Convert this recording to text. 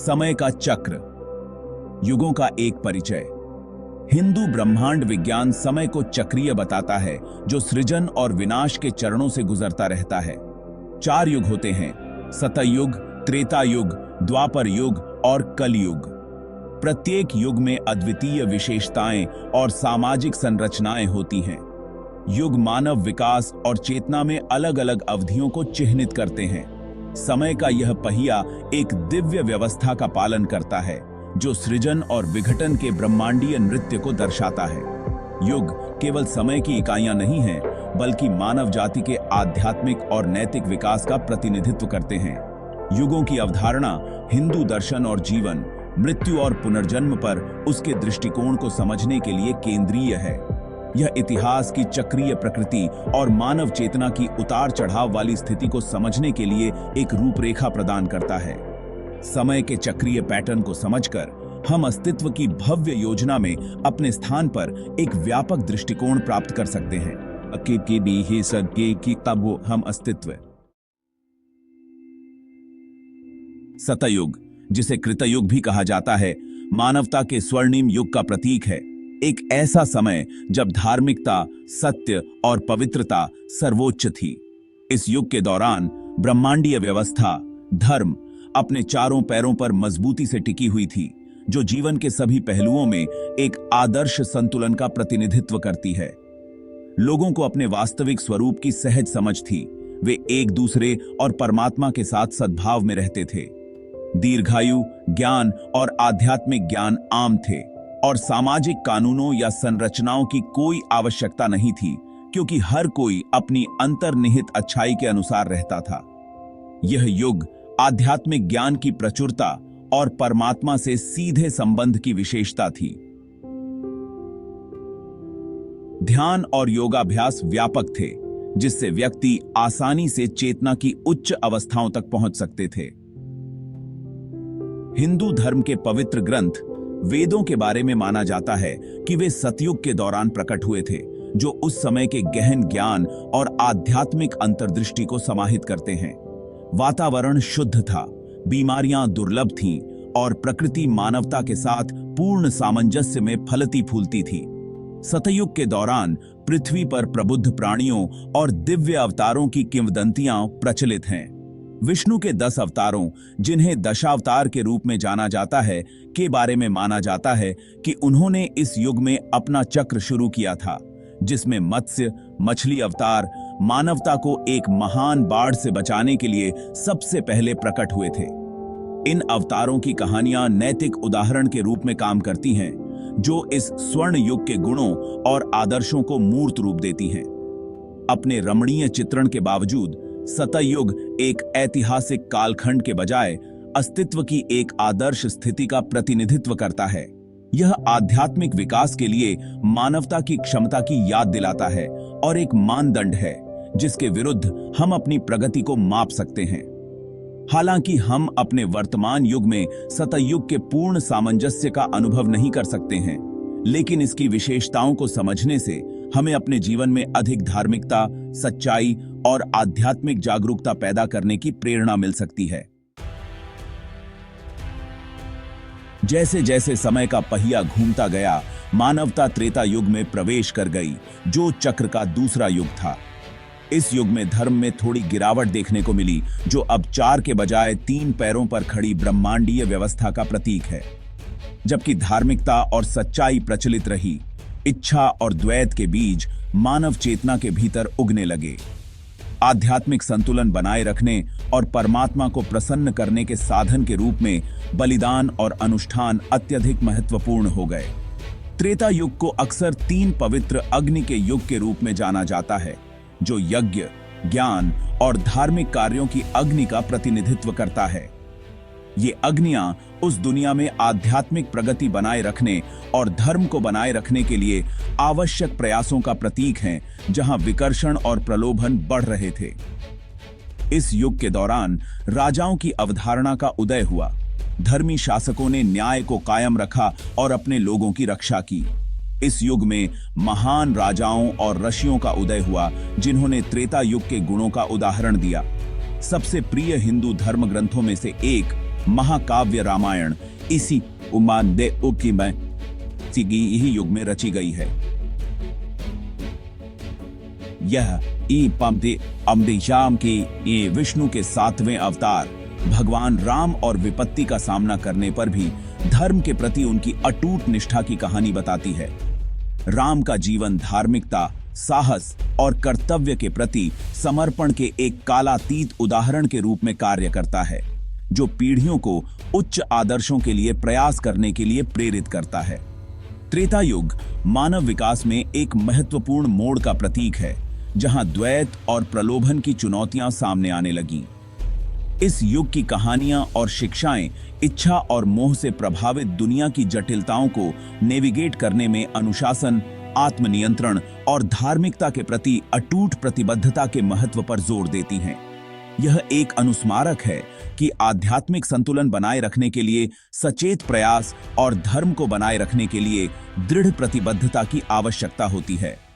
समय का चक्र, युगों का एक परिचय। हिंदू ब्रह्मांड विज्ञान समय को चक्रीय बताता है, जो सृजन और विनाश के चरणों से गुजरता रहता है। 4 युग होते हैं: सतयुग, त्रेता युग, द्वापर युग और कलयुग। प्रत्येक युग में अद्वितीय विशेषताएं और सामाजिक संरचनाएं होती हैं। युग मानव विकास और चेतना में अलग अलग अवधियों को चिह्नित करते हैं। समय का यह पहिया एक दिव्य व्यवस्था का पालन करता है, जो सृजन और विघटन के ब्रह्मांडीय नृत्य को दर्शाता है। युग केवल समय की इकाइयां नहीं हैं, बल्कि मानव जाति के आध्यात्मिक और नैतिक विकास का प्रतिनिधित्व करते हैं। युगों की अवधारणा हिंदू दर्शन और जीवन, मृत्यु और पुनर्जन्म पर उसके दृष्टिकोण को समझने के लिए केंद्रीय है। यह इतिहास की चक्रीय प्रकृति और मानव चेतना की उतार चढ़ाव वाली स्थिति को समझने के लिए एक रूपरेखा प्रदान करता है। समय के चक्रीय पैटर्न को समझकर हम अस्तित्व की भव्य योजना में अपने स्थान पर एक व्यापक दृष्टिकोण प्राप्त कर सकते हैं। हम अस्तित्व। सतयुग, जिसे कृतयुग भी कहा जाता है, मानवता के स्वर्णिम युग का प्रतीक है। एक ऐसा समय जब धार्मिकता, सत्य और पवित्रता सर्वोच्च थी। इस युग के दौरान ब्रह्मांडीय व्यवस्था, धर्म अपने चारों पैरों पर मजबूती से टिकी हुई थी, जो जीवन के सभी पहलुओं में एक आदर्श संतुलन का प्रतिनिधित्व करती है। लोगों को अपने वास्तविक स्वरूप की सहज समझ थी। वे एक दूसरे और परमात्मा के साथ सद्भाव में रहते थे। दीर्घायु, ज्ञान और आध्यात्मिक ज्ञान आम थे, और सामाजिक कानूनों या संरचनाओं की कोई आवश्यकता नहीं थी, क्योंकि हर कोई अपनी अंतर्निहित अच्छाई के अनुसार रहता था। यह युग आध्यात्मिक ज्ञान की प्रचुरता और परमात्मा से सीधे संबंध की विशेषता थी। ध्यान और योगाभ्यास व्यापक थे, जिससे व्यक्ति आसानी से चेतना की उच्च अवस्थाओं तक पहुंच सकते थे। हिंदू धर्म के पवित्र ग्रंथ वेदों के बारे में माना जाता है कि वे सतयुग के दौरान प्रकट हुए थे, जो उस समय के गहन ज्ञान और आध्यात्मिक अंतर्दृष्टि को समाहित करते हैं। वातावरण शुद्ध था, बीमारियां दुर्लभ थीं और प्रकृति मानवता के साथ पूर्ण सामंजस्य में फलती फूलती थी। सतयुग के दौरान पृथ्वी पर प्रबुद्ध प्राणियों और दिव्य अवतारों की किंवदंतियां प्रचलित हैं। विष्णु के 10 अवतारों, जिन्हें दशावतार के रूप में जाना जाता है, के बारे में माना जाता है कि उन्होंने इस युग में अपना चक्र शुरू किया था, जिसमें मत्स्य, मछली अवतार मानवता को एक महान बाढ़ से बचाने के लिए सबसे पहले प्रकट हुए थे। इन अवतारों की कहानियां नैतिक उदाहरण के रूप में काम करती हैं, जो इस स्वर्ण युग के गुणों और आदर्शों को मूर्त रूप देती हैं। अपने रमणीय चित्रण के बावजूद सतयुग एक ऐतिहासिक कालखंड के बजाय अस्तित्व की एक आदर्श स्थिति का प्रतिनिधित्व करता है। यह आध्यात्मिक विकास के लिए मानवता की क्षमता की याद दिलाता है और एक मानदंड है, जिसके विरुद्ध हम अपनी प्रगति को माप सकते हैं। हालांकि हम अपने वर्तमान युग में सतयुग के पूर्ण सामंजस्य का अनुभव नहीं कर सकते हैं, लेकिन इसकी विशेषताओं को समझने से हमें अपने जीवन में अधिक धार्मिकता, सच्चाई और आध्यात्मिक जागरूकता पैदा करने की प्रेरणा मिल सकती है। जैसे जैसे समय का पहिया घूमता गया, मानवता त्रेता युग में प्रवेश कर गई, जो चक्र का दूसरा युग था। इस युग में धर्म में थोड़ी गिरावट देखने को मिली, जो अब 4 के बजाय 3 पैरों पर खड़ी ब्रह्मांडीय व्यवस्था का प्रतीक है। जबकि धार्मिकता और सच्चाई प्रचलित रही, इच्छा और द्वैत के बीज मानव चेतना के भीतर उगने लगे। आध्यात्मिक संतुलन बनाए रखने और परमात्मा को प्रसन्न करने के साधन के रूप में बलिदान और अनुष्ठान अत्यधिक महत्वपूर्ण हो गए। त्रेता युग को अक्सर 3 पवित्र अग्नि के युग के रूप में जाना जाता है, जो यज्ञ, ज्ञान और धार्मिक कार्यों की अग्नि का प्रतिनिधित्व करता है। ये अग्नियां उस दुनिया में आध्यात्मिक प्रगति बनाए रखने और धर्म को बनाए रखने के लिए आवश्यक प्रयासों का प्रतीक हैं, जहां विकर्षण और प्रलोभन बढ़ रहे थे। इस युग के दौरान राजाओं की अवधारणा का उदय हुआ। धर्मी शासकों ने न्याय को कायम रखा और अपने लोगों की रक्षा की। इस युग में महान राजाओं और ऋषियों का उदय हुआ, जिन्होंने त्रेता युग के गुणों का उदाहरण दिया। सबसे प्रिय हिंदू धर्म ग्रंथों में से एक महाकाव्य रामायण इसी उमानदे उकी में ही युग में रची गई है। यह ई पमदे अम्बिजाम के ये विष्णु के 7वें अवतार भगवान राम और विपत्ति का सामना करने पर भी धर्म के प्रति उनकी अटूट निष्ठा की कहानी बताती है। राम का जीवन धार्मिकता, साहस और कर्तव्य के प्रति समर्पण के एक कालातीत उदाहरण के रूप में कार्य करता है, जो पीढ़ियों को उच्च आदर्शों के लिए प्रयास करने के लिए प्रेरित करता है। त्रेता युग मानव विकास में एक महत्वपूर्ण मोड़ का प्रतीक है, जहां द्वैत और प्रलोभन की चुनौतियां सामने आने लगीं। इस युग की कहानियां और शिक्षाएं इच्छा और मोह से प्रभावित दुनिया की जटिलताओं को नेविगेट करने में अनुशासन, आत्मनियंत्रण और धार्मिकता के प्रति अटूट प्रतिबद्धता के महत्व पर जोर देती हैं। यह एक अनुस्मारक है कि आध्यात्मिक संतुलन बनाए रखने के लिए सचेत प्रयास और धर्म को बनाए रखने के लिए दृढ़ प्रतिबद्धता की आवश्यकता होती है।